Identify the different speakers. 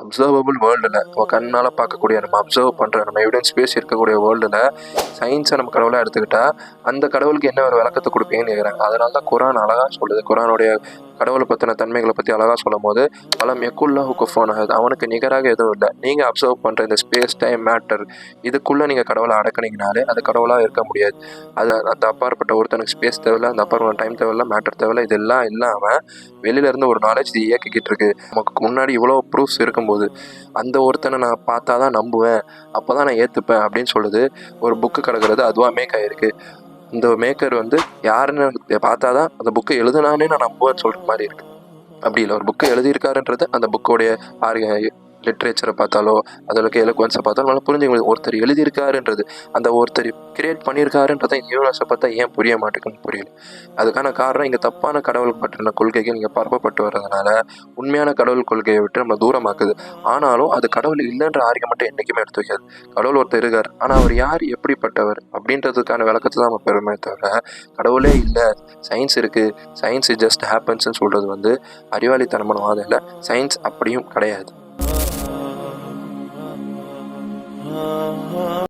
Speaker 1: Observable வேர்ல்டில் நம்ம கண்ணால் பார்க்கக்கூடிய, நம்ம அப்சர்வ் பண்ணுற, நம்ம எவிடன்ஸ் பேஸ் இருக்கக்கூடிய வேர்ல்டில் சயின்ஸை நம்ம கடவுளாக எடுத்துக்கிட்டால் அந்த கடவுளுக்கு என்ன ஒரு விளக்கத்தை கொடுப்பீங்கன்னு கேட்குறாங்க. அதனால தான் குரான் அழகாக சொல்லுது. குரானுடைய கடவுளை பற்றின தன்மைகளை பற்றி அழகாக சொல்லும் போது பலம் எக்குல்லாஹு குஃபான் அஹத், அவனுக்கு நிகராக எதுவும் இல்லை. நீங்கள் அப்சர்வ் பண்ணுற இந்த ஸ்பேஸ் டைம் மேட்டர் இதுக்குள்ளே நீங்கள் கடவுளை அடக்குனீங்கனாலே அது கடவுளாக இருக்க முடியாது. அது அந்த அப்பாற்பட்ட ஒருத்தனுக்கு ஸ்பேஸ் தேவையில்லை, அந்த அப்பாற்பட்ட டைம் தேவையில்லை, மேட்டர் தேவையில்லை. இதெல்லாம் இல்லாமல் வெளியிலேருந்து ஒரு நாலேஜ் இது இயக்கிக்கிட்டு இருக்கு. நமக்கு முன்னாடி இவ்வளோ ப்ரூஃப்ஸ் இருக்கும்போது அந்த ஒருத்தனை நான் பார்த்தா தான் நம்புவேன், அப்போ தான் நான் ஏற்றுப்பேன் அப்படின்னு சொல்லுது. ஒரு புக்கு கிடக்கிறது அதுவாக மேக் ஆகிருக்கு. இந்த மேக்கர் யாருன்னு பார்த்தா தான் அந்த புக்கை எழுதுனானே நான் நம்புவேன்னு சொல்கிற மாதிரி இருக்குது. அப்படி இல்லை, ஒரு புக்கை எழுதியிருக்காருன்றது அந்த புக்கோடைய லிட்ரேச்சரை பார்த்தாலோ அதோட எலக்வன்ஸை பார்த்தாலும் நல்லா புரிஞ்சுக்க, ஒருத்தர் எழுதியிருக்காருன்றது, அந்த ஒருத்தர் கிரியேட் பண்ணியிருக்காருன்றதை யூனிவர்ஸை பார்த்தா ஏன் புரிய மாட்டேங்குன்னு புரியல. அதுக்கான காரணம் இங்கே தப்பான கடவுள் பற்றின கொள்கைகள் இங்கே பரப்பப்பட்டு வர்றதுனால உண்மையான கடவுள் கொள்கையை விட்டு நம்ம தூரமாக்குது. ஆனாலும் அது கடவுள் இல்லைன்ற ஆர்குமெண்ட்டை என்றைக்குமே எடுத்து வைக்காது. கடவுள் ஒருத்தர் இருக்கார், ஆனால் அவர் யார், எப்படிப்பட்டவர் அப்படின்றதுக்கான விளக்கத்தை தான் நம்ம பெருமை தவிர கடவுளே இல்லை, சயின்ஸ் இருக்குது, சயின்ஸ் ஜஸ்ட் ஹேப்பன்ஸ்ன்னு சொல்கிறது அறிவாளித்தனமான வாதம் இல்லை. சயின்ஸ் அப்படியும் கிடையாது.